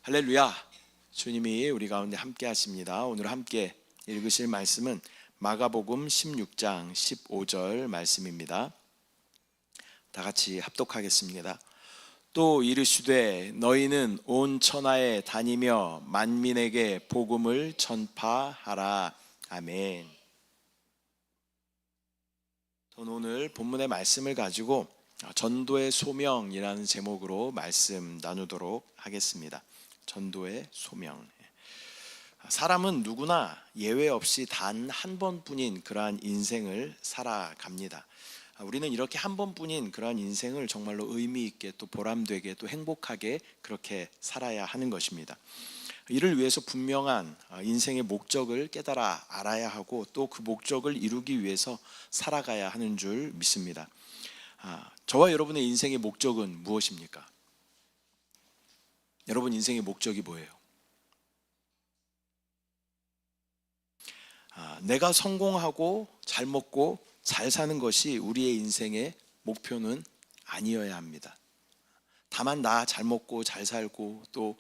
할렐루야. 주님이 우리 가운데 함께 하십니다. 오늘 함께 읽으실 말씀은 마가복음 16장 15절 말씀입니다. 다 같이 합독하겠습니다. 또 이르시되 너희는 온 천하에 다니며 만민에게 복음을 전파하라. 아멘. 저는 오늘 본문의 말씀을 가지고 전도의 소명이라는 제목으로 말씀 나누도록 하겠습니다. 전도의 소명. 사람은 누구나 예외 없이 단 한 번뿐인 그러한 인생을 살아갑니다. 우리는 이렇게 한 번뿐인 그러한 인생을 정말로 의미 있게 또 보람되게 또 행복하게 그렇게 살아야 하는 것입니다. 이를 위해서 분명한 인생의 목적을 깨달아 알아야 하고 또 그 목적을 이루기 위해서 살아가야 하는 줄 믿습니다. 저와 여러분의 인생의 목적은 무엇입니까? 여러분 인생의 목적이 뭐예요? 내가 성공하고 잘 먹고 잘 사는 것이 우리의 인생의 목표는 아니어야 합니다. 다만 나 잘 먹고 잘 살고 또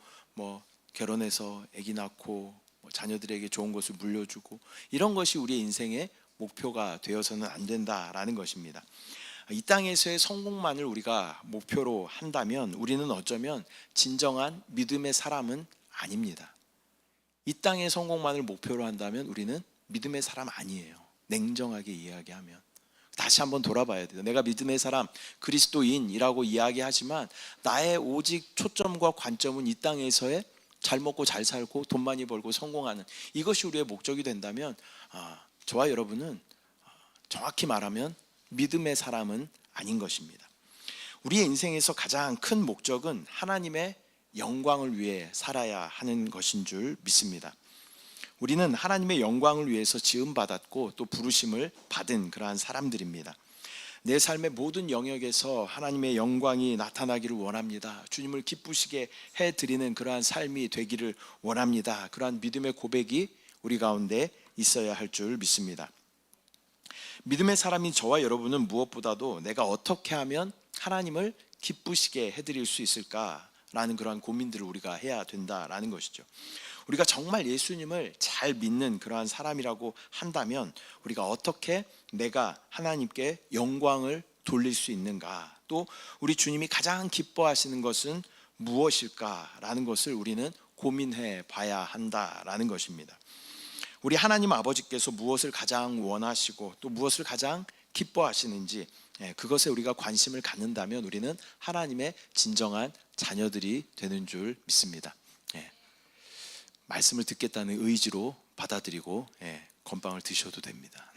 결혼해서 아기 낳고 자녀들에게 좋은 것을 물려주고 이런 것이 우리의 인생의 목표가 되어서는 안 된다라는 것입니다. 이 땅에서의 성공만을 우리가 목표로 한다면 우리는 어쩌면 진정한 믿음의 사람은 아닙니다. 이 땅의 성공만을 목표로 한다면 우리는 믿음의 사람 아니에요. 냉정하게 이야기하면. 다시 한번 돌아봐야 돼요. 내가 믿음의 사람, 그리스도인이라고 이야기하지만 나의 오직 초점과 관점은 이 땅에서의 잘 먹고 잘 살고 돈 많이 벌고 성공하는 이것이 우리의 목적이 된다면 저와 여러분은 정확히 말하면 믿음의 사람은 아닌 것입니다. 우리의 인생에서 가장 큰 목적은 하나님의 영광을 위해 살아야 하는 것인 줄 믿습니다. 우리는 하나님의 영광을 위해서 지음받았고 또 부르심을 받은 그러한 사람들입니다. 내 삶의 모든 영역에서 하나님의 영광이 나타나기를 원합니다. 주님을 기쁘시게 해드리는 그러한 삶이 되기를 원합니다. 그러한 믿음의 고백이 우리 가운데 있어야 할 줄 믿습니다. 믿음의 사람인 저와 여러분은 무엇보다도 내가 어떻게 하면 하나님을 기쁘시게 해드릴 수 있을까라는 그러한 고민들을 우리가 해야 된다라는 것이죠. 우리가 정말 예수님을 잘 믿는 그러한 사람이라고 한다면 우리가 어떻게 내가 하나님께 영광을 돌릴 수 있는가, 또 우리 주님이 가장 기뻐하시는 것은 무엇일까라는 것을 우리는 고민해 봐야 한다라는 것입니다. 우리 하나님 아버지께서 무엇을 가장 원하시고 또 무엇을 가장 기뻐하시는지 그것에 우리가 관심을 갖는다면 우리는 하나님의 진정한 자녀들이 되는 줄 믿습니다. 말씀을 듣겠다는 의지로 받아들이고 건빵을 드셔도 됩니다.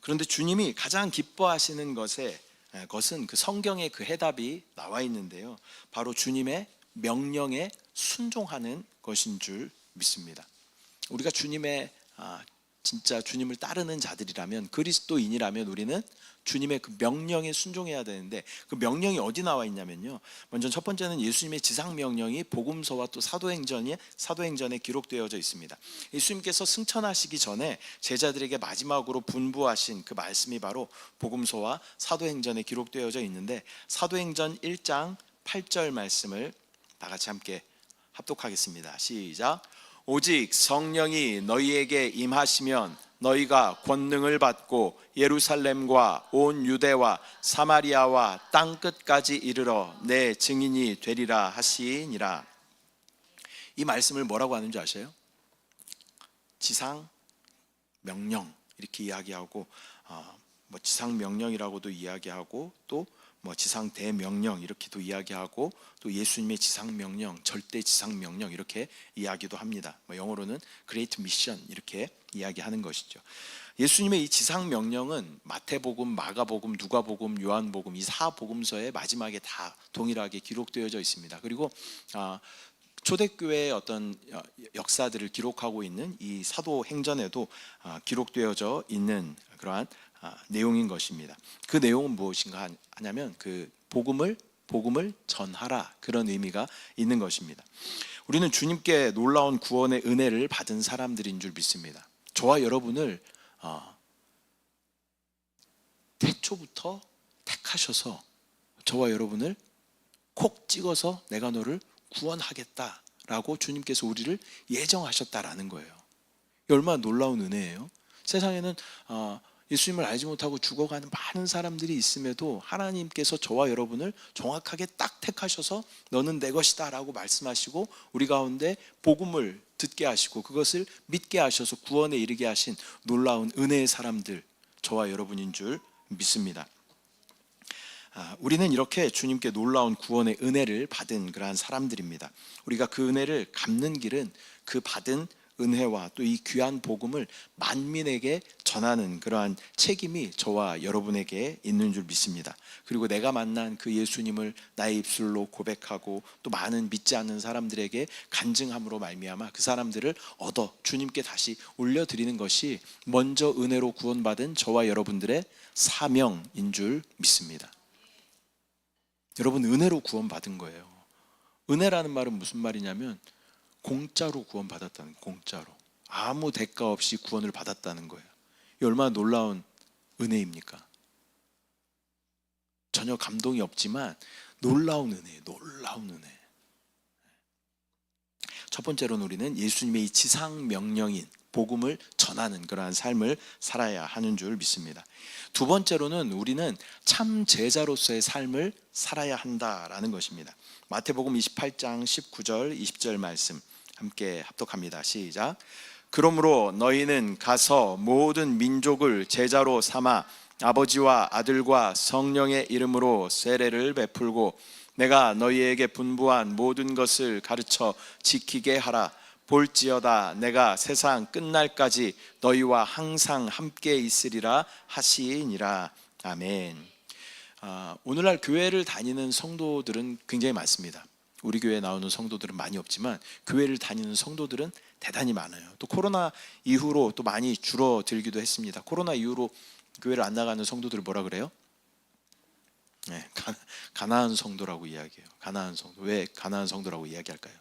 그런데 주님이 가장 기뻐하시는 것은 그 성경에 그 해답이 나와 있는데요, 바로 주님의 명령에 순종하는 것인 줄 믿습니다. 우리가 진짜 주님을 따르는 자들이라면, 그리스도인이라면 우리는 주님의 그 명령에 순종해야 되는데 그 명령이 어디 나와 있냐면요, 먼저 첫 번째는 예수님의 지상 명령이 복음서와 또 사도행전에 기록되어져 있습니다. 예수님께서 승천하시기 전에 제자들에게 마지막으로 분부하신 그 말씀이 바로 복음서와 사도행전에 기록되어져 있는데, 사도행전 1장 8절 말씀을 다 같이 함께 합독하겠습니다. 시작. 오직 성령이 너희에게 임하시면 너희가 권능을 받고 예루살렘과 온 유대와 사마리아와 땅 끝까지 이르러 내 증인이 되리라 하시니라. 이 말씀을 뭐라고 하는 줄 아세요? 지상 명령 이렇게 이야기하고 지상 명령이라고도 이야기하고 또 지상 대명령 이렇게도 이야기하고 또 예수님의 지상 명령, 절대 지상 명령 이렇게 이야기도 합니다. 영어로는 Great Mission 이렇게 이야기하는 것이죠. 예수님의 이 지상 명령은 마태복음, 마가복음, 누가복음, 요한복음 이 4복음서의 마지막에 다 동일하게 기록되어져 있습니다. 그리고 초대교회의 어떤 역사들을 기록하고 있는 이 사도행전에도 기록되어져 있는 그러한 내용인 것입니다. 그 내용은 무엇인가 하냐면 그 복음을 전하라, 그런 의미가 있는 것입니다. 우리는 주님께 놀라운 구원의 은혜를 받은 사람들인 줄 믿습니다. 저와 여러분을 태초부터 택하셔서 저와 여러분을 콕 찍어서 내가 너를 구원하겠다라고 주님께서 우리를 예정하셨다라는 거예요. 얼마나 놀라운 은혜예요. 세상에는 예수님을 알지 못하고 죽어가는 많은 사람들이 있음에도 하나님께서 저와 여러분을 정확하게 딱 택하셔서 너는 내 것이다 라고 말씀하시고 우리 가운데 복음을 듣게 하시고 그것을 믿게 하셔서 구원에 이르게 하신 놀라운 은혜의 사람들, 저와 여러분인 줄 믿습니다. 우리는 이렇게 주님께 놀라운 구원의 은혜를 받은 그러한 사람들입니다. 우리가 그 은혜를 갚는 길은 그 받은 은혜와 또 이 귀한 복음을 만민에게 전하는 그러한 책임이 저와 여러분에게 있는 줄 믿습니다. 그리고 내가 만난 그 예수님을 나의 입술로 고백하고 또 많은 믿지 않는 사람들에게 간증함으로 말미암아 그 사람들을 얻어 주님께 다시 올려드리는 것이 먼저 은혜로 구원받은 저와 여러분들의 사명인 줄 믿습니다. 여러분, 은혜로 구원받은 거예요. 은혜라는 말은 무슨 말이냐면 공짜로 구원받았다는, 공짜로 아무 대가 없이 구원을 받았다는 거예요. 이 얼마나 놀라운 은혜입니까? 전혀 감동이 없지만 놀라운 은혜예요. 놀라운 은혜. 첫 번째로는 우리는 예수님의 이 지상 명령인 복음을 전하는 그러한 삶을 살아야 하는 줄 믿습니다. 두 번째로는 우리는 참 제자로서의 삶을 살아야 한다라는 것입니다. 마태복음 28장 19절 20절 말씀 함께 합독합니다. 시작. 그러므로 너희는 가서 모든 민족을 제자로 삼아 아버지와 아들과 성령의 이름으로 세례를 베풀고 내가 너희에게 분부한 모든 것을 가르쳐 지키게 하라. 볼지어다 내가 세상 끝날까지 너희와 항상 함께 있으리라 하시니라. 아멘. 오늘날 교회를 다니는 성도들은 굉장히 많습니다. 우리 교회에 나오는 성도들은 많이 없지만 교회를 다니는 성도들은 대단히 많아요. 또 코로나 이후로 또 많이 줄어들기도 했습니다. 코로나 이후로 교회를 안 나가는 성도들을 뭐라 그래요? 네, 가나안 성도라고 이야기해요. 가나안 성도. 왜 가나안 성도라고 이야기할까요?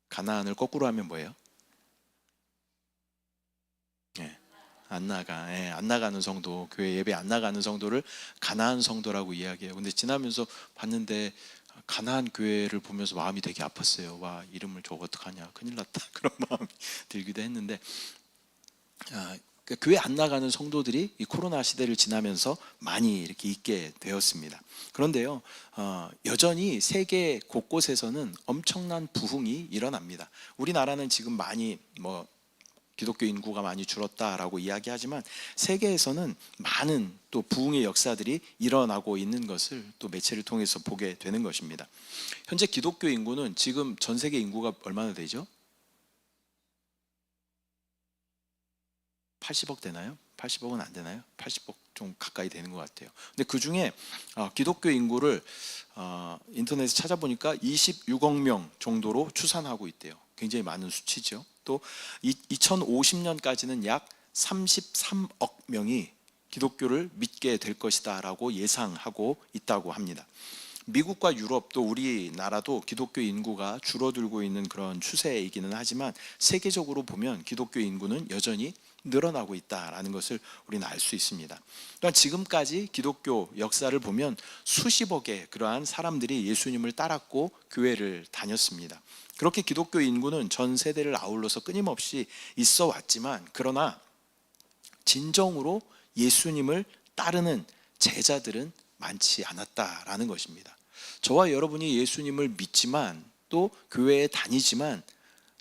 가나안을 거꾸로 하면 뭐예요? 네, 안 나가는 성도, 교회 예배 안 나가는 성도를 가나안 성도라고 이야기해요. 근데 지나면서 봤는데 가나안 교회를 보면서 마음이 되게 아팠어요. 와, 이름을 저거 어떡하냐, 큰일 났다, 그런 마음이 들기도 했는데 교회 안 나가는 성도들이 이 코로나 시대를 지나면서 많이 이렇게 있게 되었습니다. 그런데요, 여전히 세계 곳곳에서는 엄청난 부흥이 일어납니다. 우리나라는 지금 많이 기독교 인구가 많이 줄었다라고 이야기하지만 세계에서는 많은 또 부흥의 역사들이 일어나고 있는 것을 또 매체를 통해서 보게 되는 것입니다. 현재 기독교 인구는 지금 전 세계 인구가 얼마나 되죠? 80억 되나요? 80억은 안 되나요? 80억 좀 가까이 되는 것 같아요. 근데 그 중에 기독교 인구를 인터넷에 찾아보니까 26억 명 정도로 추산하고 있대요. 굉장히 많은 수치죠. 또 2050년까지는 약 33억 명이 기독교를 믿게 될 것이다 라고 예상하고 있다고 합니다. 미국과 유럽 또 우리나라도 기독교 인구가 줄어들고 있는 그런 추세이기는 하지만 세계적으로 보면 기독교 인구는 여전히 늘어나고 있다라는 것을 우리는 알 수 있습니다. 또한 지금까지 기독교 역사를 보면 수십억의 그러한 사람들이 예수님을 따랐고 교회를 다녔습니다. 그렇게 기독교 인구는 전 세대를 아울러서 끊임없이 있어 왔지만 그러나 진정으로 예수님을 따르는 제자들은 많지 않았다라는 것입니다. 저와 여러분이 예수님을 믿지만 또 교회에 다니지만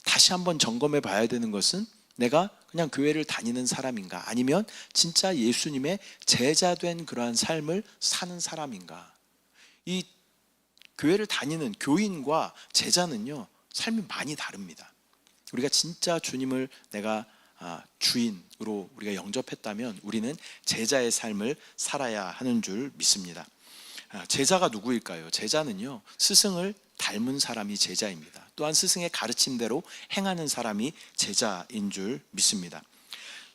다시 한번 점검해 봐야 되는 것은 내가 그냥 교회를 다니는 사람인가, 아니면 진짜 예수님의 제자된 그러한 삶을 사는 사람인가. 이 교회를 다니는 교인과 제자는요, 삶이 많이 다릅니다. 우리가 진짜 주님을 내가 주인으로 우리가 영접했다면 우리는 제자의 삶을 살아야 하는 줄 믿습니다. 제자가 누구일까요? 제자는요, 스승을 닮은 사람이 제자입니다. 또한 스승의 가르침대로 행하는 사람이 제자인 줄 믿습니다.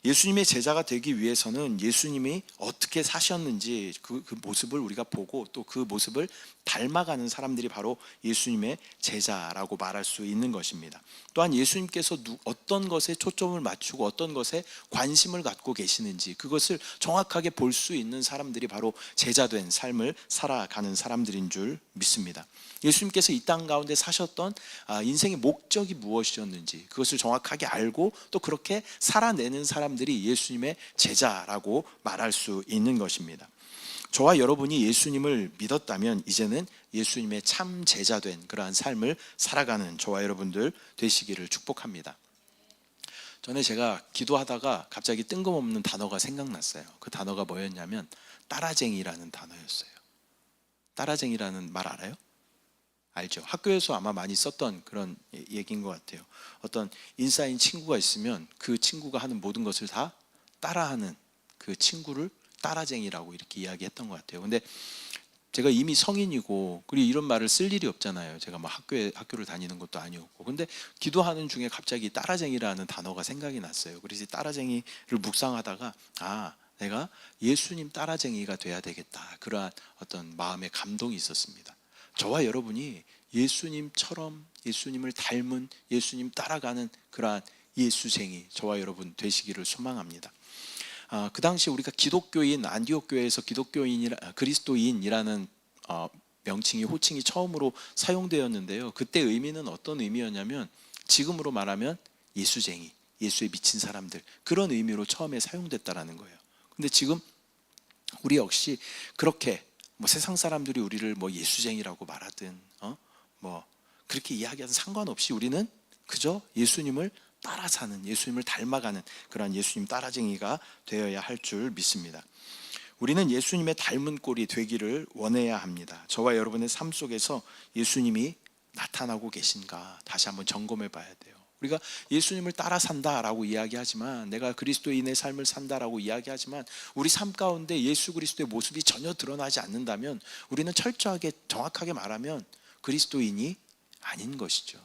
예수님의 제자가 되기 위해서는 예수님이 어떻게 사셨는지 그 모습을 우리가 보고 또 그 모습을 닮아가는 사람들이 바로 예수님의 제자라고 말할 수 있는 것입니다. 또한 예수님께서 어떤 것에 초점을 맞추고 어떤 것에 관심을 갖고 계시는지 그것을 정확하게 볼 수 있는 사람들이 바로 제자된 삶을 살아가는 사람들인 줄 믿습니다. 예수님께서 이 땅 가운데 사셨던 인생의 목적이 무엇이었는지 그것을 정확하게 알고 또 그렇게 살아내는 사람들이 예수님의 제자라고 말할 수 있는 것입니다. 저와 여러분이 예수님을 믿었다면 이제는 예수님의 참 제자된 그러한 삶을 살아가는 저와 여러분들 되시기를 축복합니다. 전에 제가 기도하다가 갑자기 뜬금없는 단어가 생각났어요. 그 단어가 뭐였냐면 따라쟁이라는 단어였어요. 따라쟁이라는 말 알아요? 알죠? 학교에서 아마 많이 썼던 그런 얘기인 것 같아요. 어떤 인싸인 친구가 있으면 그 친구가 하는 모든 것을 다 따라하는 그 친구를 따라쟁이라고 이렇게 이야기했던 것 같아요. 근데 제가 이미 성인이고 그리고 이런 말을 쓸 일이 없잖아요. 제가 뭐 학교를 다니는 것도 아니었고. 근데 기도하는 중에 갑자기 따라쟁이라는 단어가 생각이 났어요. 그래서 따라쟁이를 묵상하다가 내가 예수님 따라쟁이가 돼야 되겠다. 그러한 어떤 마음의 감동이 있었습니다. 저와 여러분이 예수님처럼 예수님을 닮은 예수님 따라가는 그러한 예수쟁이 저와 여러분 되시기를 소망합니다. 그 당시 우리가 기독교인 안디옥 교회에서 그리스도인이라는 명칭이 호칭이 처음으로 사용되었는데요. 그때 의미는 어떤 의미였냐면 지금으로 말하면 예수쟁이, 예수에 미친 사람들 그런 의미로 처음에 사용됐다라는 거예요. 근데 지금 우리 역시 그렇게 세상 사람들이 우리를 예수쟁이라고 말하든 그렇게 이야기하든 상관없이 우리는 그저 예수님을 따라 사는 예수님을 닮아가는 그러한 예수님 따라쟁이가 되어야 할 줄 믿습니다. 우리는 예수님의 닮은 꼴이 되기를 원해야 합니다. 저와 여러분의 삶 속에서 예수님이 나타나고 계신가 다시 한번 점검해 봐야 돼요. 우리가 예수님을 따라 산다라고 이야기하지만 내가 그리스도인의 삶을 산다라고 이야기하지만 우리 삶 가운데 예수 그리스도의 모습이 전혀 드러나지 않는다면 우리는 철저하게 정확하게 말하면 그리스도인이 아닌 것이죠.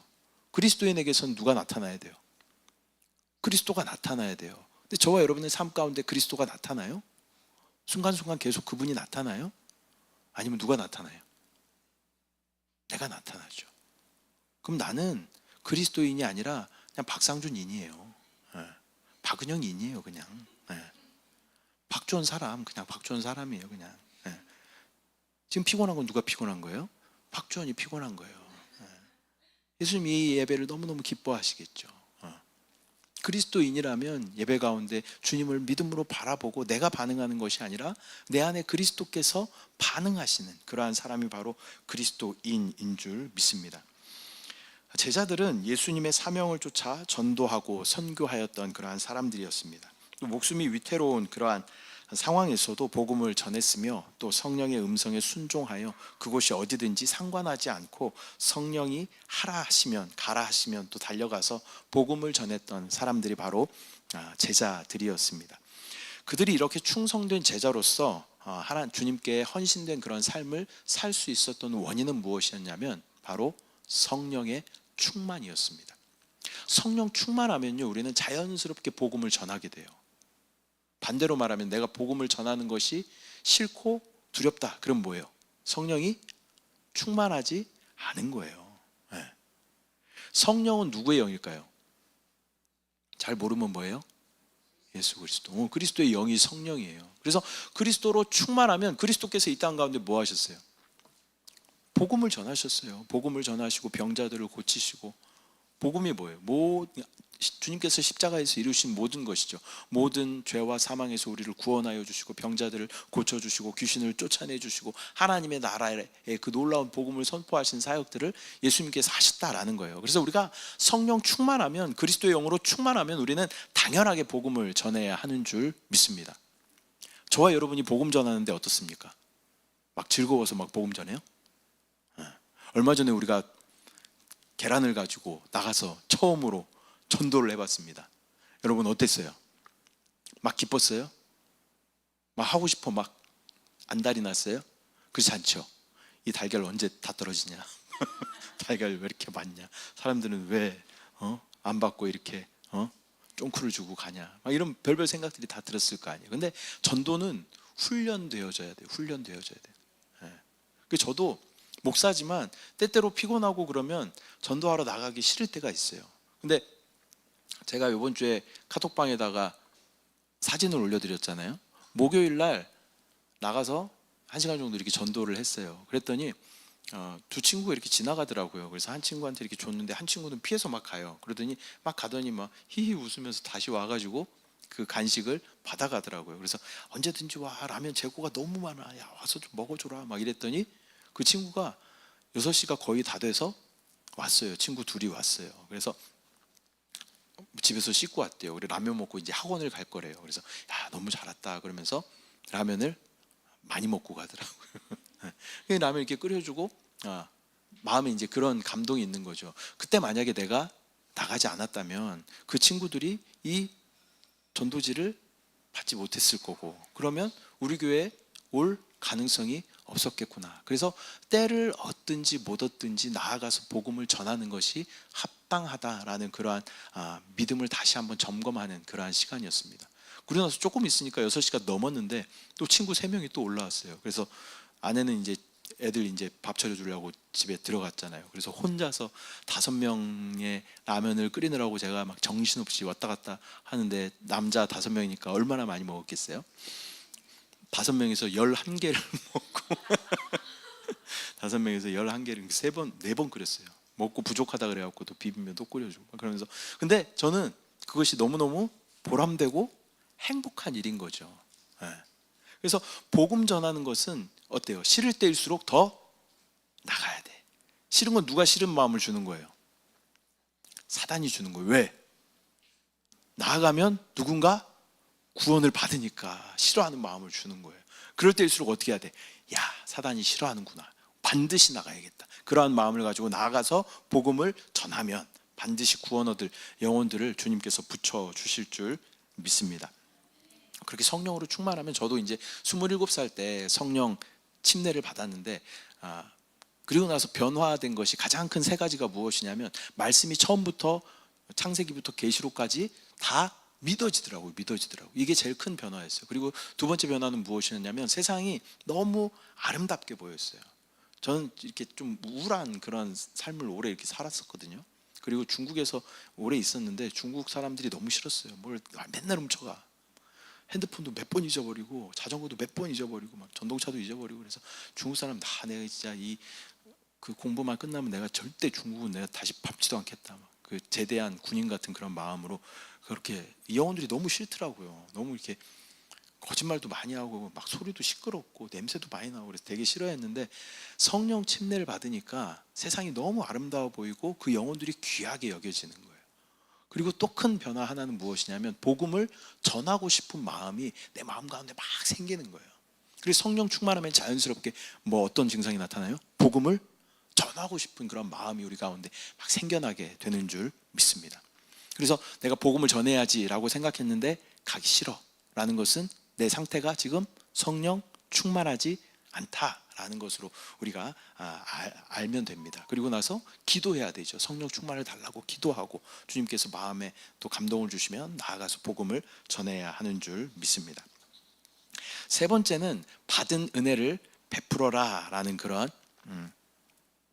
그리스도인에게선 누가 나타나야 돼요? 그리스도가 나타나야 돼요. 근데 저와 여러분의 삶 가운데 그리스도가 나타나요? 순간순간 계속 그분이 나타나요? 아니면 누가 나타나요? 내가 나타나죠. 그럼 나는 그리스도인이 아니라 그냥 박상준인이에요. 박은영인이에요. 그냥 박주원 사람 그냥 박주원 사람이에요. 그냥 지금 피곤한 건 누가 피곤한 거예요? 박주원이 피곤한 거예요. 예수님 이 예배를 너무너무 기뻐하시겠죠. 그리스도인이라면 예배 가운데 주님을 믿음으로 바라보고 내가 반응하는 것이 아니라 내 안에 그리스도께서 반응하시는 그러한 사람이 바로 그리스도인인 줄 믿습니다. 제자들은 예수님의 사명을 쫓아 전도하고 선교하였던 그러한 사람들이었습니다. 또 목숨이 위태로운 그러한 상황에서도 복음을 전했으며 또 성령의 음성에 순종하여 그곳이 어디든지 상관하지 않고 성령이 하라 하시면 가라 하시면 또 달려가서 복음을 전했던 사람들이 바로 제자들이었습니다. 그들이 이렇게 충성된 제자로서 하나님 주님께 헌신된 그런 삶을 살 수 있었던 원인은 무엇이었냐면 바로 성령의 충만이었습니다. 성령 충만하면요 우리는 자연스럽게 복음을 전하게 돼요. 반대로 말하면 내가 복음을 전하는 것이 싫고 두렵다. 그럼 뭐예요? 성령이 충만하지 않은 거예요. 성령은 누구의 영일까요? 잘 모르면 뭐예요? 예수 그리스도. 그리스도의 영이 성령이에요. 그래서 그리스도로 충만하면 그리스도께서 이 땅 가운데 뭐 하셨어요? 복음을 전하셨어요. 복음을 전하시고 병자들을 고치시고 복음이 뭐예요? 주님께서 십자가에서 이루신 모든 것이죠. 모든 죄와 사망에서 우리를 구원하여 주시고 병자들을 고쳐주시고 귀신을 쫓아내 주시고 하나님의 나라의 그 놀라운 복음을 선포하신 사역들을 예수님께서 하셨다라는 거예요. 그래서 우리가 성령 충만하면 그리스도의 영으로 충만하면 우리는 당연하게 복음을 전해야 하는 줄 믿습니다. 저와 여러분이 복음 전하는데 어떻습니까? 막 즐거워서 막 복음 전해요? 얼마 전에 우리가 계란을 가지고 나가서 처음으로 전도를 해봤습니다. 여러분 어땠어요? 막 기뻤어요? 막 하고 싶어 막 안달이 났어요? 그렇지 않죠? 이 달걀 언제 다 떨어지냐? 달걀 왜 이렇게 많냐? 사람들은 왜 안 받고 이렇게 쫑크를 주고 가냐? 막 이런 별별 생각들이 다 들었을 거 아니에요. 근데 전도는 훈련되어져야 돼요. 훈련되어져야 돼요. 그래서 저도 목사지만 때때로 피곤하고 그러면 전도하러 나가기 싫을 때가 있어요. 근데 제가 이번 주에 카톡방에다가 사진을 올려드렸잖아요. 목요일 날 나가서 1시간 정도 이렇게 전도를 했어요. 그랬더니 두 친구가 이렇게 지나가더라고요. 그래서 한 친구한테 이렇게 줬는데 한 친구는 피해서 막 가요. 그러더니 막 가더니 막 히히 웃으면서 다시 와가지고 그 간식을 받아가더라고요. 그래서 언제든지 와, 라면 재고가 너무 많아, 야 와서 좀 먹어줘라 막 이랬더니 그 친구가 6시가 거의 다 돼서 왔어요. 친구 둘이 왔어요. 그래서 집에서 씻고 왔대요. 그래 라면 먹고 이제 학원을 갈 거래요. 그래서 야 너무 잘 왔다 그러면서 라면을 많이 먹고 가더라고요. 라면 이렇게 끓여주고 마음에 이제 그런 감동이 있는 거죠. 그때 만약에 내가 나가지 않았다면 그 친구들이 이 전도지를 받지 못했을 거고, 그러면 우리 교회에 올 가능성이 없었겠구나. 그래서 때를 얻든지 못 얻든지 나아가서 복음을 전하는 것이 합당하다라는 그러한 믿음을 다시 한번 점검하는 그러한 시간이었습니다. 그러고 나서 조금 있으니까 6시가 넘었는데 또 친구 3명이 또 올라왔어요. 그래서 아내는 이제 애들 이제 밥 차려주려고 집에 들어갔잖아요. 그래서 혼자서 5명의 라면을 끓이느라고 제가 막 정신없이 왔다 갔다 하는데, 남자 5명이니까 얼마나 많이 먹었겠어요? 5명에서 11개를 먹고 5명에서 11개를 3번, 4번 끓였어요. 먹고 부족하다 그래갖고 또 비빔면 또 끓여주고 그러면서. 근데 저는 그것이 너무너무 보람되고 행복한 일인 거죠. 그래서 복음 전하는 것은 어때요? 싫을 때일수록 더 나가야 돼. 싫은 건 누가 싫은 마음을 주는 거예요? 사단이 주는 거예요. 왜? 나아가면 누군가 구원을 받으니까 싫어하는 마음을 주는 거예요. 그럴 때일수록 어떻게 해야 돼? 야, 사단이 싫어하는구나, 반드시 나가야겠다. 그러한 마음을 가지고 나아가서 복음을 전하면 반드시 구원 얻을 영혼들을 주님께서 붙여주실 줄 믿습니다. 그렇게 성령으로 충만하면, 저도 이제 27살 때 성령 침례를 받았는데 그리고 나서 변화된 것이 가장 큰 3가지가 무엇이냐면, 말씀이 처음부터 창세기부터 계시록까지 다 믿어지더라고요. 이게 제일 큰 변화였어요. 그리고 두 번째 변화는 무엇이었냐면, 세상이 너무 아름답게 보였어요. 저는 이렇게 좀 우울한 그런 삶을 오래 이렇게 살았었거든요. 그리고 중국에서 오래 있었는데 중국 사람들이 너무 싫었어요. 뭘 맨날 훔쳐가. 핸드폰도 몇 번 잊어버리고 자전거도 몇 번 잊어버리고 막 전동차도 잊어버리고. 그래서 중국 사람 내가 진짜 그 공부만 끝나면 내가 절대 중국은 내가 다시 밟지도 않겠다, 그 제대한 군인 같은 그런 마음으로 그렇게. 이 영혼들이 너무 싫더라고요. 너무 이렇게 거짓말도 많이 하고 막 소리도 시끄럽고 냄새도 많이 나고 그래서 되게 싫어했는데, 성령 침례를 받으니까 세상이 너무 아름다워 보이고 그 영혼들이 귀하게 여겨지는 거예요. 그리고 또 큰 변화 하나는 무엇이냐면, 복음을 전하고 싶은 마음이 내 마음 가운데 막 생기는 거예요. 그래서 성령 충만하면 자연스럽게 어떤 증상이 나타나요? 복음을 전하고 싶은 그런 마음이 우리 가운데 막 생겨나게 되는 줄 믿습니다. 그래서 내가 복음을 전해야지라고 생각했는데 가기 싫어라는 것은 내 상태가 지금 성령 충만하지 않다라는 것으로 우리가 알면 됩니다. 그리고 나서 기도해야 되죠. 성령 충만을 달라고 기도하고 주님께서 마음에 또 감동을 주시면 나아가서 복음을 전해야 하는 줄 믿습니다. 3번째는 받은 은혜를 베풀어라라는 그런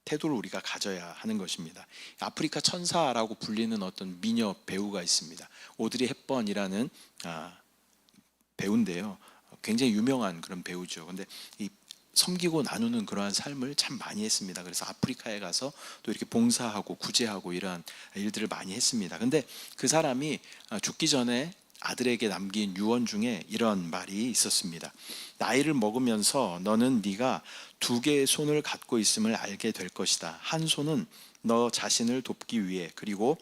태도를 우리가 가져야 하는 것입니다. 아프리카 천사라고 불리는 어떤 미녀 배우가 있습니다. 오드리 헵번이라는 배우인데요. 굉장히 유명한 그런 배우죠. 근데 이 섬기고 나누는 그러한 삶을 참 많이 했습니다. 그래서 아프리카에 가서 또 이렇게 봉사하고 구제하고 이러한 일들을 많이 했습니다. 근데 그 사람이 죽기 전에 아들에게 남긴 유언 중에 이런 말이 있었습니다. 나이를 먹으면서 너는 네가 2개의 손을 갖고 있음을 알게 될 것이다. 한 손은 너 자신을 돕기 위해, 그리고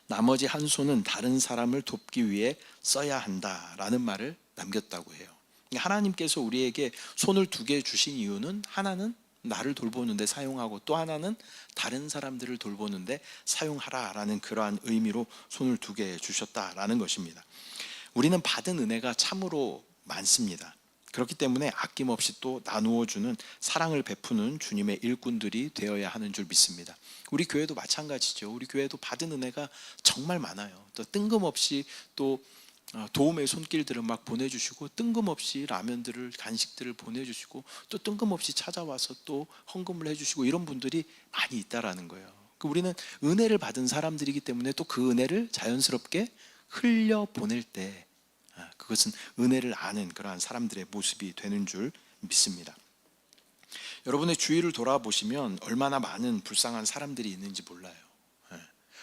나머지 한 손은 다른 사람을 돕기 위해 써야 한다라는 말을 남겼다고 해요. 하나님께서 우리에게 손을 2개 주신 이유는, 하나는 나를 돌보는데 사용하고 또 하나는 다른 사람들을 돌보는데 사용하라라는 그러한 의미로 손을 2개 주셨다라는 것입니다. 우리는 받은 은혜가 참으로 많습니다. 그렇기 때문에 아낌없이 또 나누어 주는, 사랑을 베푸는 주님의 일꾼들이 되어야 하는 줄 믿습니다. 우리 교회도 마찬가지죠. 우리 교회도 받은 은혜가 정말 많아요. 또 뜬금없이 또 도움의 손길들을 막 보내주시고 뜬금없이 라면들을 간식들을 보내주시고 또 뜬금없이 찾아와서 또 헌금을 해주시고 이런 분들이 많이 있다라는 거예요. 우리는 은혜를 받은 사람들이기 때문에 또 그 은혜를 자연스럽게 흘려 보낼 때 그것은 은혜를 아는 그러한 사람들의 모습이 되는 줄 믿습니다. 여러분의 주위를 돌아보시면 얼마나 많은 불쌍한 사람들이 있는지 몰라요.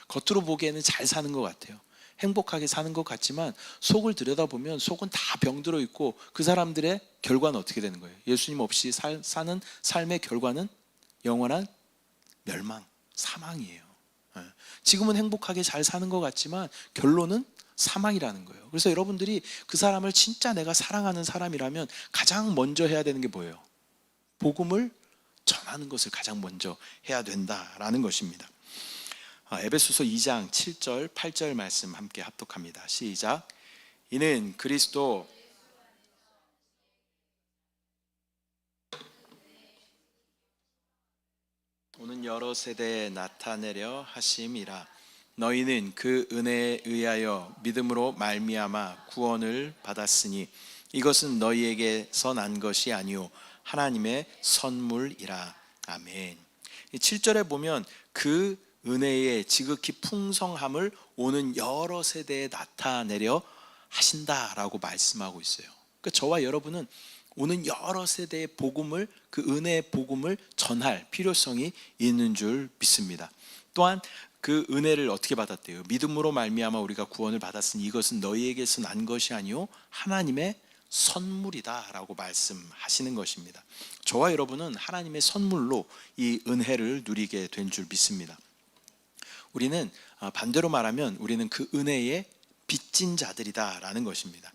겉으로 보기에는 잘 사는 것 같아요. 행복하게 사는 것 같지만 속을 들여다보면 속은 다 병들어 있고 그 사람들의 결과는 어떻게 되는 거예요? 예수님 없이 사는 삶의 결과는 영원한 멸망, 사망이에요. 지금은 행복하게 잘 사는 것 같지만 결론은 사망이라는 거예요. 그래서 여러분들이 그 사람을 진짜 내가 사랑하는 사람이라면 가장 먼저 해야 되는 게 뭐예요? 복음을 전하는 것을 가장 먼저 해야 된다라는 것입니다. 에베소서 2장 7절 8절 말씀 함께 합독합니다. 시작. 이는 그리스도 오는 여러 세대에 나타내려 하심이라. 너희는 그 은혜에 의하여 믿음으로 말미암아 구원을 받았으니 이것은 너희에게서 난 것이 아니요 하나님의 선물이라. 아멘. 7절에 보면 그 은혜의 지극히 풍성함을 오는 여러 세대에 나타내려 하신다라고 말씀하고 있어요. 그러니까 저와 여러분은 오는 여러 세대의 복음을, 그 은혜의 복음을 전할 필요성이 있는 줄 믿습니다. 또한 그 은혜를 어떻게 받았대요? 믿음으로 말미암아 우리가 구원을 받았으니 이것은 너희에게서 난 것이 아니요 하나님의 선물이다라고 말씀하시는 것입니다. 저와 여러분은 하나님의 선물로 이 은혜를 누리게 된 줄 믿습니다. 우리는 반대로 말하면 우리는 그 은혜의 빚진 자들이다라는 것입니다.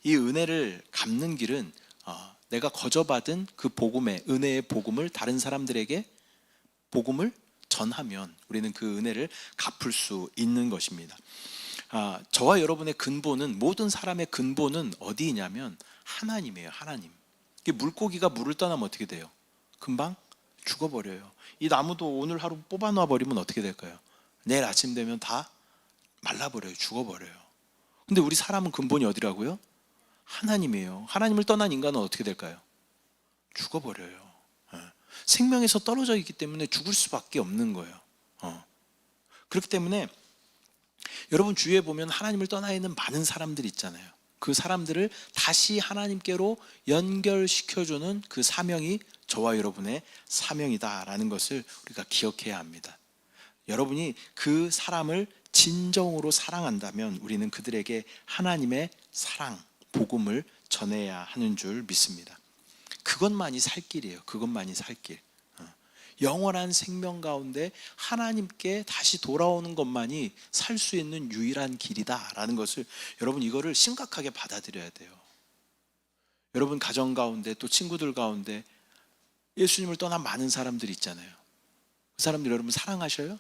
이 은혜를 갚는 길은 내가 거저받은 그 복음의 은혜의 복음을 다른 사람들에게 복음을 전하면 우리는 그 은혜를 갚을 수 있는 것입니다. 저와 여러분의 근본은, 모든 사람의 근본은 어디냐면 하나님이에요. 하나님. 물고기가 물을 떠나면 어떻게 돼요? 금방 죽어버려요. 이 나무도 오늘 하루 뽑아놔 버리면 어떻게 될까요? 내일 아침 되면 다 말라버려요. 죽어버려요. 근데 우리 사람은 근본이 어디라고요? 하나님이에요. 하나님을 떠난 인간은 어떻게 될까요? 죽어버려요. 생명에서 떨어져 있기 때문에 죽을 수밖에 없는 거예요. 그렇기 때문에 여러분 주위에 보면 하나님을 떠나 있는 많은 사람들이 있잖아요. 그 사람들을 다시 하나님께로 연결시켜주는 그 사명이 저와 여러분의 사명이다라는 것을 우리가 기억해야 합니다. 여러분이 그 사람을 진정으로 사랑한다면 우리는 그들에게 하나님의 사랑, 복음을 전해야 하는 줄 믿습니다. 그것만이 살 길이에요. 그것만이 살 길. 영원한 생명 가운데 하나님께 다시 돌아오는 것만이 살 수 있는 유일한 길이다라는 것을 여러분 이거를 심각하게 받아들여야 돼요. 여러분 가정 가운데 또 친구들 가운데 예수님을 떠난 많은 사람들이 있잖아요. 그 사람들 여러분 사랑하셔요?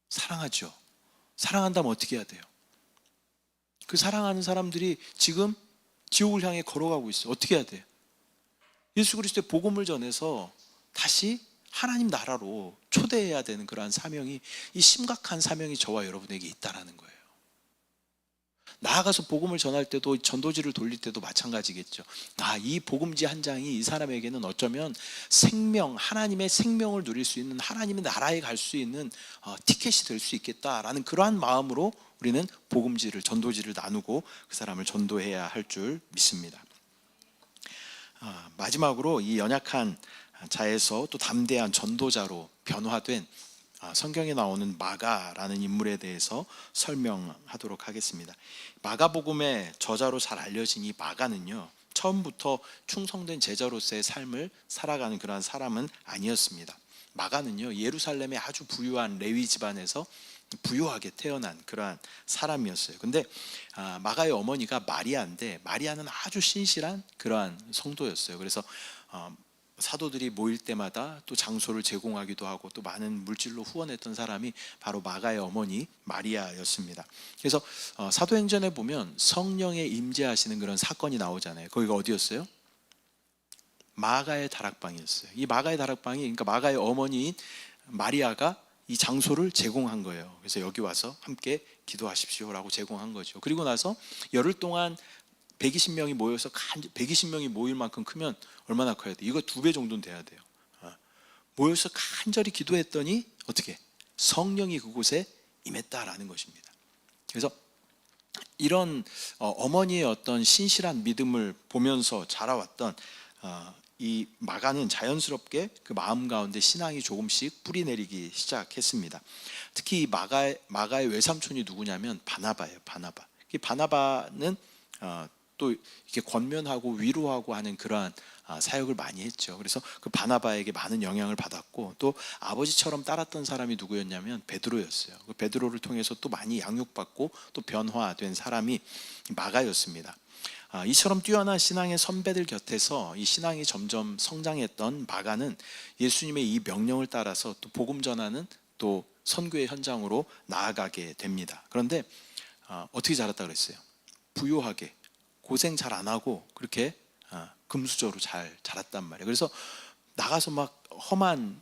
사랑하죠. 사랑한다면 어떻게 해야 돼요? 그 사랑하는 사람들이 지금 지옥을 향해 걸어가고 있어요. 어떻게 해야 돼요? 예수 그리스도의 복음을 전해서 다시 하나님 나라로 초대해야 되는 그러한 사명이, 이 심각한 사명이 저와 여러분에게 있다라는 거예요. 나아가서 복음을 전할 때도, 전도지를 돌릴 때도 마찬가지겠죠. 이 복음지 한 장이 이 사람에게는 어쩌면 생명, 하나님의 생명을 누릴 수 있는, 하나님의 나라에 갈 수 있는 티켓이 될 수 있겠다라는 그러한 마음으로 우리는 복음지를, 전도지를 나누고 그 사람을 전도해야 할 줄 믿습니다. 마지막으로 이 연약한 자에서 또 담대한 전도자로 변화된 성경에 나오는 마가라는 인물에 대해서 설명하도록 하겠습니다. 마가복음의 저자로 잘 알려진 이 마가는요, 처음부터 충성된 제자로서의 삶을 살아가는 그러한 사람은 아니었습니다. 마가는요, 예루살렘의 아주 부유한 레위 집안에서 부유하게 태어난 그러한 사람이었어요. 근데 마가의 어머니가 마리아인데, 마리아는 아주 신실한 그러한 성도였어요. 그래서 사도들이 모일 때마다 또 장소를 제공하기도 하고 또 많은 물질로 후원했던 사람이 바로 마가의 어머니 마리아였습니다. 그래서 사도행전에 보면 성령의 임재하시는 그런 사건이 나오잖아요. 거기가 어디였어요? 마가의 다락방이었어요. 이 마가의 다락방이, 그러니까 마가의 어머니인 마리아가 이 장소를 제공한 거예요. 그래서 여기 와서 함께 기도하십시오라고 제공한 거죠. 그리고 나서 열흘 동안 120명이 모여서 120명이 모일 만큼 크면 얼마나 커야 돼? 이거 2배 정도는 돼야 돼요. 모여서 간절히 기도했더니 어떻게? 성령이 그곳에 임했다라는 것입니다. 그래서 이런 어머니의 어떤 신실한 믿음을 보면서 자라왔던 이 마가는 자연스럽게 그 마음 가운데 신앙이 조금씩 뿌리내리기 시작했습니다. 특히 이 마가의 외삼촌이 누구냐면 바나바예요. 바나바. 이 바나바는 또 이렇게 권면하고 위로하고 하는 그러한 사역을 많이 했죠. 그래서 그 바나바에게 많은 영향을 받았고, 또 아버지처럼 따랐던 사람이 누구였냐면 베드로였어요. 그 베드로를 통해서 또 많이 양육받고 또 변화된 사람이 마가였습니다. 이처럼 뛰어난 신앙의 선배들 곁에서 이 신앙이 점점 성장했던 마가는 예수님의 이 명령을 따라서 또 복음 전하는 또 선교의 현장으로 나아가게 됩니다. 그런데 어떻게 자랐다 그랬어요? 부유하게, 고생 잘 안 하고 그렇게 금수저로 잘 자랐단 말이에요. 그래서 나가서 막 험한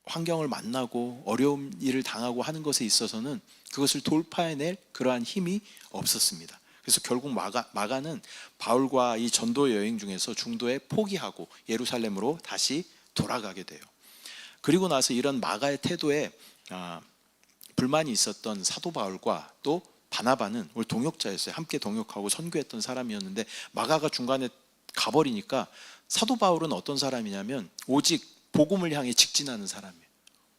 환경을 만나고 어려운 일을 당하고 하는 것에 있어서는 그것을 돌파해낼 그러한 힘이 없었습니다. 그래서 결국 마가는 바울과 이 전도 여행 중에서 중도에 포기하고 예루살렘으로 다시 돌아가게 돼요. 그리고 나서 이런 마가의 태도에 불만이 있었던 사도 바울과 또 바나바는 우리 동역자였어요. 함께 동역하고 선교했던 사람이었는데 마가가 중간에 가버리니까 사도 바울은 어떤 사람이냐면 오직 복음을 향해 직진하는 사람이에요.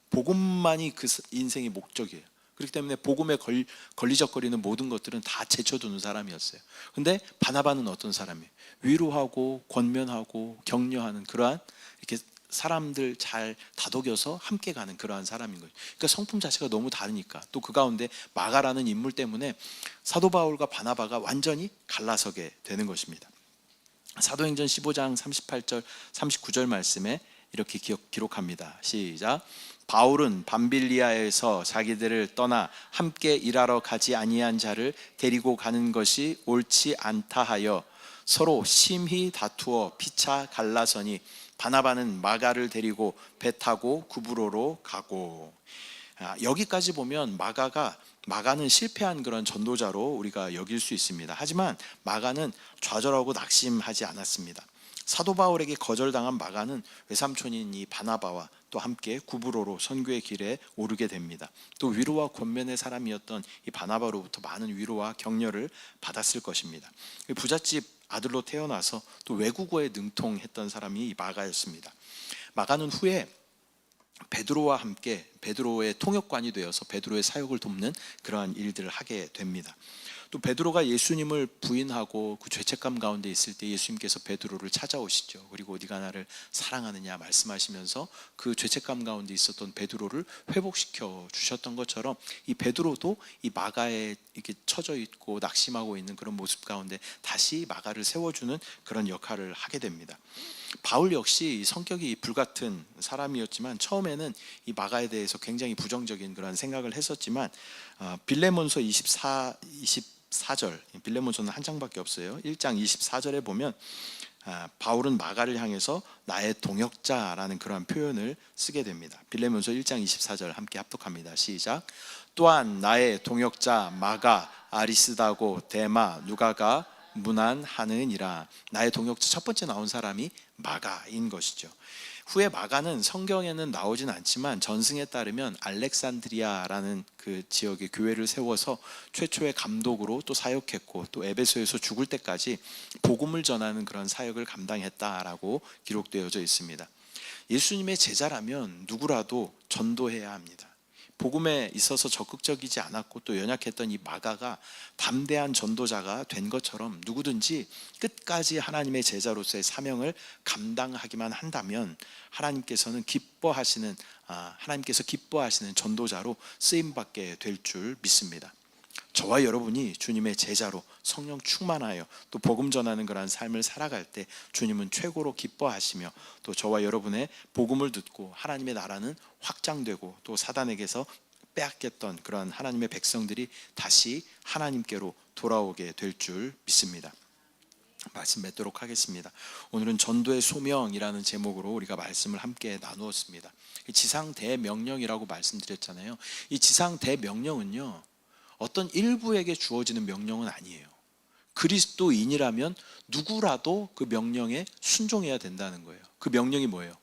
복음만이 그 인생의 목적이에요. 그렇기 때문에 복음에 걸리적거리는 모든 것들은 다 제쳐두는 사람이었어요. 근데 바나바는 어떤 사람이에요? 위로하고 권면하고 격려하는 그러한 이렇게 사람들 잘 다독여서 함께 가는 그러한 사람인 거예요. 그러니까 성품 자체가 너무 다르니까 또 그 가운데 마가라는 인물 때문에 사도 바울과 바나바가 완전히 갈라서게 되는 것입니다. 사도행전 15장 38절 39절 말씀에 이렇게 기록합니다. 시작. 바울은 밤빌리아에서 자기들을 떠나 함께 일하러 가지 아니한 자를 데리고 가는 것이 옳지 않다 하여 서로 심히 다투어 피차 갈라서니 바나바는 마가를 데리고 배 타고 구브로로 가고. 여기까지 보면 마가는 실패한 그런 전도자로 우리가 여길 수 있습니다. 하지만 마가는 좌절하고 낙심하지 않았습니다. 사도 바울에게 거절당한 마가는 외삼촌인 이 바나바와 또 함께 구브로로 선교의 길에 오르게 됩니다. 또 위로와 권면의 사람이었던 이 바나바로부터 많은 위로와 격려를 받았을 것입니다. 부잣집 아들로 태어나서 또 외국어에 능통했던 사람이 이 마가였습니다. 마가는 후에 베드로와 함께 베드로의 통역관이 되어서 베드로의 사역을 돕는 그러한 일들을 하게 됩니다. 또 베드로가 예수님을 부인하고 그 죄책감 가운데 있을 때 예수님께서 베드로를 찾아오시죠. 그리고 어디가 나를 사랑하느냐 말씀하시면서 그 죄책감 가운데 있었던 베드로를 회복시켜 주셨던 것처럼 이 베드로도 이 마가에 이렇게 처져 있고 낙심하고 있는 그런 모습 가운데 다시 마가를 세워주는 그런 역할을 하게 됩니다. 바울 역시 성격이 불같은 사람이었지만 처음에는 이 마가에 대해서 굉장히 부정적인 그런 생각을 했었지만 빌레몬서 24절, 빌레몬서는 한 장밖에 없어요. 1장 24절에 보면 바울은 마가를 향해서 나의 동역자라는 그러한 표현을 쓰게 됩니다. 빌레몬서 1장 24절 함께 합독합니다. 시작. 또한 나의 동역자 마가 아리스다고 데마 누가가 문안하느니라. 나의 동역자 첫 번째 나온 사람이 마가인 것이죠. 후에 마가는 성경에는 나오진 않지만 전승에 따르면 알렉산드리아라는 그 지역에 교회를 세워서 최초의 감독으로 또 사역했고 또 에베소에서 죽을 때까지 복음을 전하는 그런 사역을 감당했다라고 기록되어져 있습니다. 예수님의 제자라면 누구라도 전도해야 합니다. 복음에 있어서 적극적이지 않았고 또 연약했던 이 마가가 담대한 전도자가 된 것처럼 누구든지 끝까지 하나님의 제자로서의 사명을 감당하기만 한다면 하나님께서 기뻐하시는 전도자로 쓰임받게 될 줄 믿습니다. 저와 여러분이 주님의 제자로 성령 충만하여 또 복음 전하는 그러한 삶을 살아갈 때 주님은 최고로 기뻐하시며 또 저와 여러분의 복음을 듣고 하나님의 나라는 확장되고 또 사단에게서 빼앗겼던 그러한 하나님의 백성들이 다시 하나님께로 돌아오게 될 줄 믿습니다. 말씀 맺도록 하겠습니다. 오늘은 전도의 소명이라는 제목으로 우리가 말씀을 함께 나누었습니다. 지상 대명령이라고 말씀드렸잖아요. 이 지상 대명령은요, 어떤 일부에게 주어지는 명령은 아니에요. 그리스도인이라면 누구라도 그 명령에 순종해야 된다는 거예요. 그 명령이 뭐예요?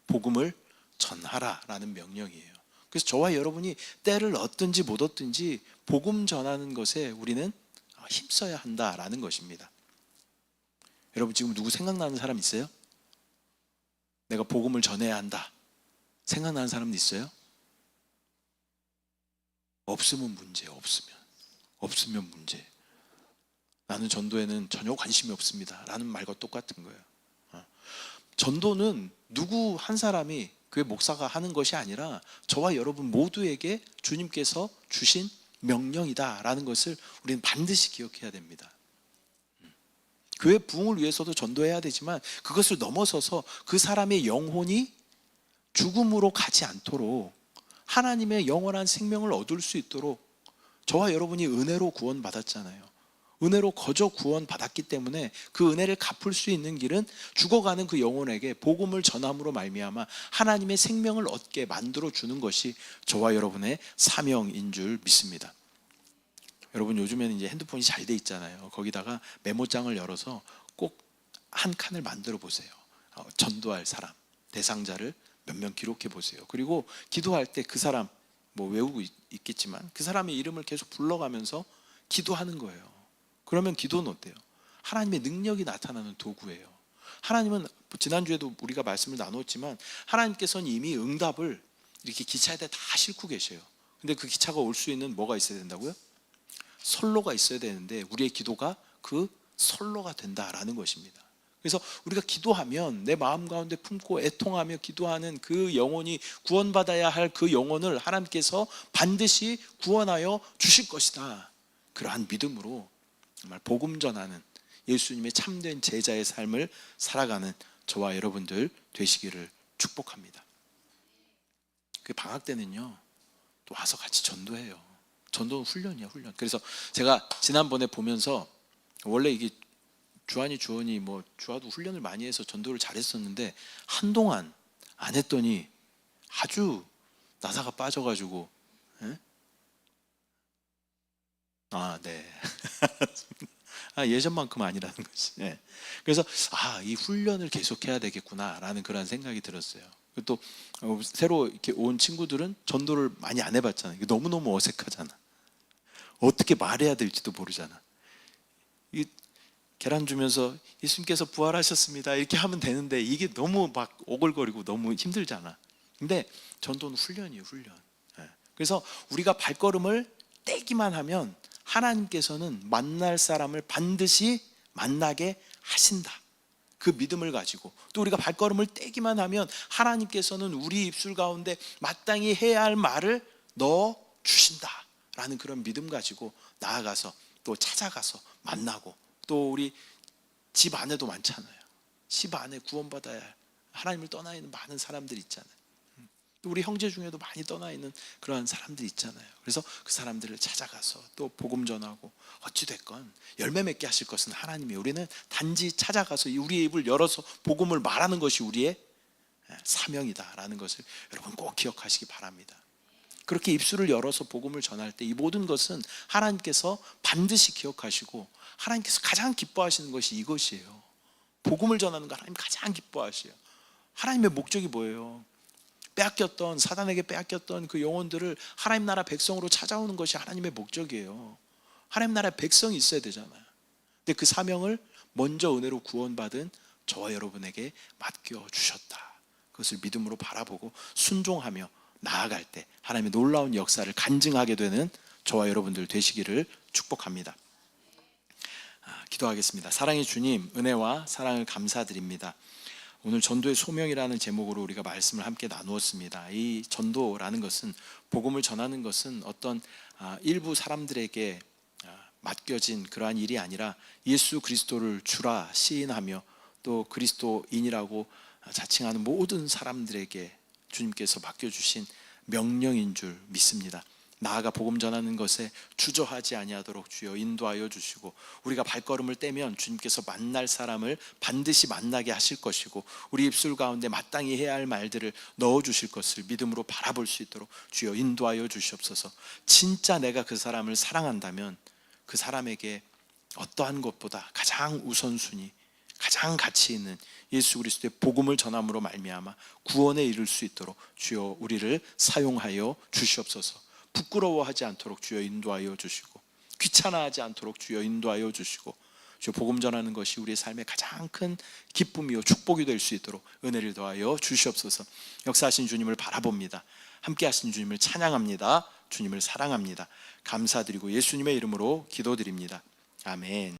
복음을 전하라라는 명령이에요. 그래서 저와 여러분이 때를 얻든지 못 얻든지 복음 전하는 것에 우리는 힘써야 한다라는 것입니다. 여러분 지금 누구 생각나는 사람 있어요? 내가 복음을 전해야 한다 생각나는 사람 있어요? 없으면 문제예요. 없으면 문제. 나는 전도에는 전혀 관심이 없습니다 라는 말과 똑같은 거예요. 전도는 누구 한 사람이 교회 목사가 하는 것이 아니라 저와 여러분 모두에게 주님께서 주신 명령이다라는 것을 우리는 반드시 기억해야 됩니다. 교회 부흥을 위해서도 전도해야 되지만 그것을 넘어서서 그 사람의 영혼이 죽음으로 가지 않도록 하나님의 영원한 생명을 얻을 수 있도록 저와 여러분이 은혜로 구원받았잖아요. 은혜로 거저 구원받았기 때문에 그 은혜를 갚을 수 있는 길은 죽어가는 그 영혼에게 복음을 전함으로 말미암아 하나님의 생명을 얻게 만들어 주는 것이 저와 여러분의 사명인 줄 믿습니다. 여러분 요즘에는 이제 핸드폰이 잘 돼 있잖아요. 거기다가 메모장을 열어서 꼭 한 칸을 만들어 보세요. 전도할 사람, 대상자를 몇 명 기록해 보세요. 그리고 기도할 때 그 사람 뭐 외우고 있겠지만 그 사람의 이름을 계속 불러가면서 기도하는 거예요. 그러면 기도는 어때요? 하나님의 능력이 나타나는 도구예요. 하나님은 지난주에도 우리가 말씀을 나눴지만 하나님께서는 이미 응답을 이렇게 기차에다 다 싣고 계셔요. 근데 그 기차가 올 수 있는 뭐가 있어야 된다고요? 선로가 있어야 되는데 우리의 기도가 그 선로가 된다라는 것입니다. 그래서 우리가 기도하면 내 마음 가운데 품고 애통하며 기도하는 그 영혼이 구원받아야 할 그 영혼을 하나님께서 반드시 구원하여 주실 것이다. 그러한 믿음으로 정말 복음 전하는 예수님의 참된 제자의 삶을 살아가는 저와 여러분들 되시기를 축복합니다. 그 방학 때는요 또 와서 같이 전도해요. 전도는 훈련이야, 훈련. 그래서 제가 지난번에 보면서 원래 이게 주한이 뭐 주아도 훈련을 많이 해서 전도를 잘했었는데 한동안 안 했더니 아주 나사가 빠져가지고 네. 예전만큼 아니라는 거지. 네. 그래서 이 훈련을 계속해야 되겠구나라는 그런 생각이 들었어요. 또 새로 이렇게 온 친구들은 전도를 많이 안 해봤잖아요. 이게 너무너무 어색하잖아. 어떻게 말해야 될지도 모르잖아. 이 계란 주면서 예수님께서 부활하셨습니다 이렇게 하면 되는데 이게 너무 막 오글거리고 너무 힘들잖아. 근데 전도는 훈련이에요, 훈련. 그래서 우리가 발걸음을 떼기만 하면 하나님께서는 만날 사람을 반드시 만나게 하신다. 그 믿음을 가지고 또 우리가 발걸음을 떼기만 하면 하나님께서는 우리 입술 가운데 마땅히 해야 할 말을 넣어 주신다라는 그런 믿음 가지고 나아가서 또 찾아가서 만나고 또 우리 집 안에도 많잖아요. 집 안에 구원받아야 할 하나님을 떠나 있는 많은 사람들이 있잖아요. 또 우리 형제 중에도 많이 떠나 있는 그런 사람들이 있잖아요. 그래서 그 사람들을 찾아가서 또 복음 전하고 어찌됐건 열매 맺게 하실 것은 하나님이에요. 우리는 단지 찾아가서 우리의 입을 열어서 복음을 말하는 것이 우리의 사명이다라는 것을 여러분 꼭 기억하시기 바랍니다. 그렇게 입술을 열어서 복음을 전할 때 이 모든 것은 하나님께서 반드시 기억하시고 하나님께서 가장 기뻐하시는 것이 이것이에요. 복음을 전하는 거 하나님 가장 기뻐하셔요. 하나님의 목적이 뭐예요? 빼앗겼던 사단에게 빼앗겼던 그 영혼들을 하나님 나라 백성으로 찾아오는 것이 하나님의 목적이에요. 하나님 나라의 백성이 있어야 되잖아요. 근데 그 사명을 먼저 은혜로 구원받은 저와 여러분에게 맡겨주셨다. 그것을 믿음으로 바라보고 순종하며 나아갈 때 하나님의 놀라운 역사를 간증하게 되는 저와 여러분들 되시기를 축복합니다. 기도하겠습니다. 사랑의 주님, 은혜와 사랑을 감사드립니다. 오늘 전도의 소명이라는 제목으로 우리가 말씀을 함께 나누었습니다. 이 전도라는 것은, 복음을 전하는 것은 어떤 일부 사람들에게 맡겨진 그러한 일이 아니라 예수 그리스도를 주라 시인하며 또 그리스도인이라고 자칭하는 모든 사람들에게 주님께서 맡겨주신 명령인 줄 믿습니다. 나아가 복음 전하는 것에 주저하지 아니하도록 주여 인도하여 주시고, 우리가 발걸음을 떼면 주님께서 만날 사람을 반드시 만나게 하실 것이고, 우리 입술 가운데 마땅히 해야 할 말들을 넣어주실 것을 믿음으로 바라볼 수 있도록 주여 인도하여 주시옵소서. 진짜 내가 그 사람을 사랑한다면 그 사람에게 어떠한 것보다 가장 우선순위, 가장 가치 있는 예수 그리스도의 복음을 전함으로 말미암아 구원에 이를 수 있도록 주여 우리를 사용하여 주시옵소서. 부끄러워하지 않도록 주여 인도하여 주시고, 귀찮아하지 않도록 주여 인도하여 주시고, 주여 복음 전하는 것이 우리의 삶의 가장 큰 기쁨이요 축복이 될 수 있도록 은혜를 더하여 주시옵소서. 역사하신 주님을 바라봅니다. 함께 하신 주님을 찬양합니다. 주님을 사랑합니다. 감사드리고 예수님의 이름으로 기도드립니다. 아멘.